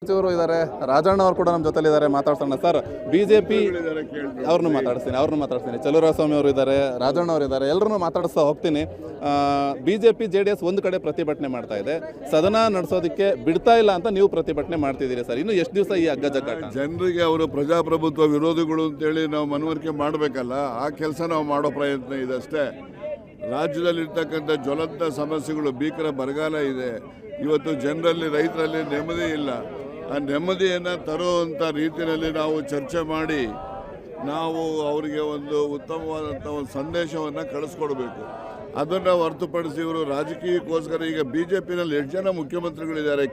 ಸಚಿವರು ಇದ್ದಾರೆ, ರಾಜಣ್ಣ ಅವರು ಕೂಡ ನಮ್ಮ ಜೊತೆಲಿದ್ದಾರೆ, ಮಾತಾಡ್ಸೋಣ. ಸರ್, ಬಿಜೆಪಿ ಅವ್ರನ್ನೂ ಮಾತಾಡ್ತೀನಿ, ಚಲುವರಾಯಸ್ವಾಮಿ ಅವರು ಇದ್ದಾರೆ, ರಾಜಣ್ಣ ಅವರು ಇದ್ದಾರೆ, ಎಲ್ಲರನ್ನೂ ಮಾತಾಡಿಸ್ತಾ ಹೋಗ್ತೀನಿ. ಬಿಜೆಪಿ JDS ಒಂದು ಕಡೆ ಪ್ರತಿಭಟನೆ ಮಾಡ್ತಾ ಇದೆ, ಸದನ ನಡೆಸೋದಕ್ಕೆ ಬಿಡ್ತಾ ಇಲ್ಲ ಅಂತ ನೀವು ಪ್ರತಿಭಟನೆ ಮಾಡ್ತಿದ್ದೀರಿ ಸರ್. ಇನ್ನು ಎಷ್ಟು ದಿವಸ ಈ ಹಗ್ಗ ಜಗ್ಗಾಟ? ಜನರಿಗೆ ಅವರು ಪ್ರಜಾಪ್ರಭುತ್ವ ವಿರೋಧಿಗಳು ಅಂತೇಳಿ ನಾವು ಮನವರಿಕೆ ಮಾಡಬೇಕಲ್ಲ, ಆ ಕೆಲಸ ನಾವು ಮಾಡೋ ಪ್ರಯತ್ನ ಇದೆ ಅಷ್ಟೇ. ರಾಜ್ಯದಲ್ಲಿರ್ತಕ್ಕಂಥ ಜ್ವಲಂತ ಸಮಸ್ಯೆಗಳು, ಭೀಕರ ಬರಗಾಲ ಇದೆ. ಇವತ್ತು ಜನರಲ್ಲಿ, ರೈತರಲ್ಲಿ ನೆಮ್ಮದಿ ಇಲ್ಲ. ಆ ನೆಮ್ಮದಿಯನ್ನು ತರುವಂಥ ರೀತಿಯಲ್ಲಿ ನಾವು ಚರ್ಚೆ ಮಾಡಿ ನಾವು ಅವರಿಗೆ ಒಂದು ಉತ್ತಮವಾದಂಥ ಒಂದು ಸಂದೇಶವನ್ನು ಕಳಿಸ್ಕೊಡ್ಬೇಕು. ಅದನ್ನು ಹೊರತುಪಡಿಸಿ ಇವರು ರಾಜಕೀಯಕ್ಕೋಸ್ಕರ ಈಗ BJPನಲ್ಲಿ 8 ಜನ ಮುಖ್ಯಮಂತ್ರಿಗಳಿದ್ದಾರೆ,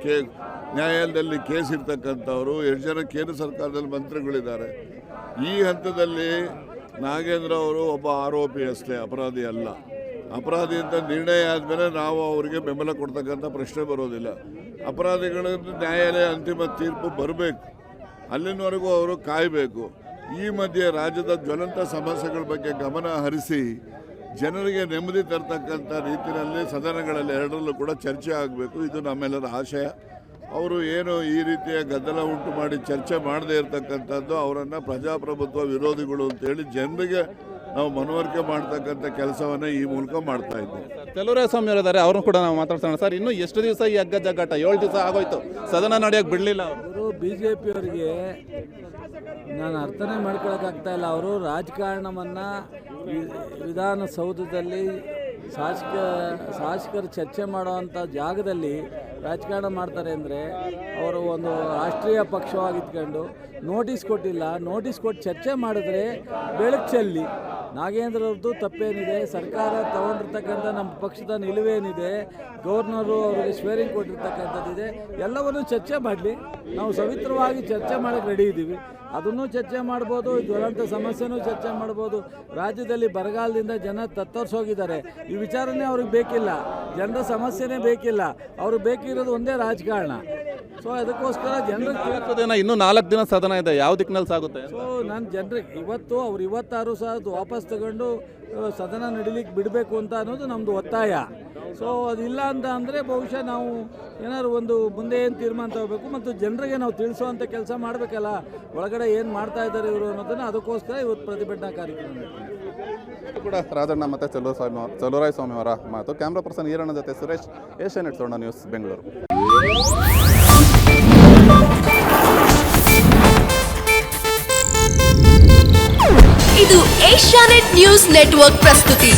ನ್ಯಾಯಾಲಯದಲ್ಲಿ ಕೇಸ್ ಇರ್ತಕ್ಕಂಥವ್ರು, 8 ಜನ ಕೇಂದ್ರ ಸರ್ಕಾರದಲ್ಲಿ ಮಂತ್ರಿಗಳಿದ್ದಾರೆ. ಈ ಹಂತದಲ್ಲಿ ನಾಗೇಂದ್ರ ಅವರು ಒಬ್ಬ ಆರೋಪಿ ಅಷ್ಟೇ, ಅಪರಾಧಿ ಅಲ್ಲ. ಅಪರಾಧಿ ಅಂತ ನಿರ್ಣಯ ಆದಮೇಲೆ ನಾವು ಅವರಿಗೆ ಬೆಂಬಲ ಕೊಡ್ತಕ್ಕಂಥ ಪ್ರಶ್ನೆ ಬರೋದಿಲ್ಲ. ಅಪರಾಧಿಗಳನ್ನು ನ್ಯಾಯಾಲಯ ಅಂತಿಮ ತೀರ್ಪು ಬರಬೇಕು, ಅಲ್ಲಿನವರೆಗೂ ಅವರು ಕಾಯಬೇಕು. ಈ ಮಧ್ಯೆ ರಾಜ್ಯದ ಜ್ವಲಂತ ಸಮಸ್ಯೆಗಳ ಬಗ್ಗೆ ಗಮನ ಹರಿಸಿ ಜನರಿಗೆ ನೆಮ್ಮದಿ ತರ್ತಕ್ಕಂಥ ರೀತಿಯಲ್ಲಿ ಸದನಗಳಲ್ಲಿ ಎರಡರಲ್ಲೂ ಕೂಡ ಚರ್ಚೆ ಆಗಬೇಕು. ಇದು ನಮ್ಮೆಲ್ಲರ ಆಶಯ. ಅವರು ಏನು ಈ ರೀತಿಯ ಗದ್ದಲ ಉಂಟು ಮಾಡಿ ಚರ್ಚೆ ಮಾಡದೇ ಇರತಕ್ಕಂಥದ್ದು, ಅವರನ್ನು ಪ್ರಜಾಪ್ರಭುತ್ವ ವಿರೋಧಿಗಳು ಅಂತೇಳಿ ಜನರಿಗೆ ನಾವು ಮನವರಿಕೆ ಮಾಡ್ತಕ್ಕಂಥ ಕೆಲಸವನ್ನು ಈ ಮೂಲಕ ಮಾಡ್ತಾ ಇದ್ದೀವಿ. ಚಲುವರಾಯಸ್ವಾಮಿ ಅವರು ಇದ್ದಾರೆ, ಅವ್ರನ್ನ ಕೂಡ ನಾವು ಮಾತಾಡ್ಸೋಣ. ಸರ್, ಇನ್ನೂ ಎಷ್ಟು ದಿವಸ ಈ ಹಗ್ಗ ಜಗ್ಗಾಟ? 7 ದಿವಸ ಆಗೋಯ್ತು, ಸದನ ನಡೆಯೋಕೆ ಬಿಡಲಿಲ್ಲ ಅವರು. BJP ಅವರಿಗೆ ನಾನು ಅರ್ಥನೇ ಮಾಡ್ಕೊಳಕ್ಕಾಗ್ತಾ ಇಲ್ಲ. ಅವರು ರಾಜಕಾರಣವನ್ನು ವಿಧಾನಸೌಧದಲ್ಲಿ ಶಾಸಕರು ಚರ್ಚೆ ಮಾಡುವಂಥ ಜಾಗದಲ್ಲಿ ರಾಜಕಾರಣ ಮಾಡ್ತಾರೆ ಅಂದರೆ, ಅವರು ಒಂದು ರಾಷ್ಟ್ರೀಯ ಪಕ್ಷವಾಗಿದ್ಕೊಂಡು ನೋಟಿಸ್ ಕೊಟ್ಟಿಲ್ಲ. ನೋಟಿಸ್ ಕೊಟ್ಟು ಚರ್ಚೆ ಮಾಡಿದ್ರೆ ಬೆಳಕು ಚೆಲ್ಲಿ. ನಾಗೇಂದ್ರ ಅವ್ರದ್ದು ತಪ್ಪೇನಿದೆ? ಸರ್ಕಾರ ತಗೊಂಡಿರ್ತಕ್ಕಂಥ ನಮ್ಮ ಪಕ್ಷದ ನಿಲುವೇನಿದೆ, ಗವರ್ನರು ಅವರಿಗೆ ಸ್ವೇರಿಂಗ್ ಕೊಟ್ಟಿರ್ತಕ್ಕಂಥದ್ದಿದೆ, ಎಲ್ಲವನ್ನೂ ಚರ್ಚೆ ಮಾಡಲಿ. ನಾವು ಸವಿತ್ರವಾಗಿ ಚರ್ಚೆ ಮಾಡೋಕ್ಕೆ ರೆಡಿ ಇದ್ದೀವಿ. ಅದನ್ನು ಚರ್ಚೆ ಮಾಡ್ಬೋದು, ಜ್ವಲಂತ ಸಮಸ್ಯೆನೂ ಚರ್ಚೆ ಮಾಡ್ಬೋದು. ರಾಜ್ಯದಲ್ಲಿ ಬರಗಾಲದಿಂದ ಜನ ತತ್ತರಿಸೋಗಿದ್ದಾರೆ. ಈ ವಿಚಾರನೇ ಅವ್ರಿಗೆ ಬೇಕಿಲ್ಲ, ಜನರ ಸಮಸ್ಯೆನೇ ಬೇಕಿಲ್ಲ. ಅವ್ರಿಗೆ ಬೇಕಿರೋದು ಒಂದೇ ರಾಜಕಾರಣ. ಸೊ ಅದಕ್ಕೋಸ್ಕರ ಜನರಿಗೆ ತಿಳಿಸೋದೇನ ಇನ್ನೂ 4 ದಿನ ಸದನ ಇದೆ, ಯಾವ ದಿಕ್ಕಿನಲ್ಲಿ ಸಾಗುತ್ತೆ? ಸೊ ನಾನು ಜನರಿಗೆ ಅವ್ರು 26 ಸಹ ವಾಪಸ್ ತಗೊಂಡು ಸದನ ನಡೀಲಿಕ್ಕೆ ಬಿಡಬೇಕು ಅಂತ ಅನ್ನೋದು ನಮ್ಮದು ಒತ್ತಾಯ. ಸೊ ಅದಿಲ್ಲ ಅಂತ ಅಂದರೆ ಬಹುಶಃ ನಾವು ಏನಾದ್ರು ಒಂದು ಮುಂದೆ ಏನು ತೀರ್ಮಾನ ತಗೋಬೇಕು ಮತ್ತು ಜನರಿಗೆ ನಾವು ತಿಳಿಸುವಂಥ ಕೆಲಸ ಮಾಡಬೇಕಲ್ಲ, ಒಳಗಡೆ ಏನು ಮಾಡ್ತಾ ಇದ್ದಾರೆ ಇವರು ಅನ್ನೋದನ್ನು. ಅದಕ್ಕೋಸ್ಕರ ಇವತ್ತು ಪ್ರತಿಭಟನಾ ಕಾರ್ಯಕ್ರಮ ಕೂಡ ರಾಜಣ್ಣ ಮತ್ತು ಚಲುವರಾಯಸ್ವಾಮಿ ಅವರ ಮಾತು. ಕ್ಯಾಮ್ರಾ ಪರ್ಸನ್ ಈರಣ್ಣ ಜೊತೆ ಸುರೇಶ್, ಏಷ್ಯಾನೆಟ್ ಸುವರ್ಣ ನ್ಯೂಸ್, ಬೆಂಗಳೂರು. ಇದು ಏಷ್ಯಾನೆಟ್ ನ್ಯೂಸ್ ನೆಟ್ವರ್ಕ್ ಪ್ರಸ್ತುತಿ.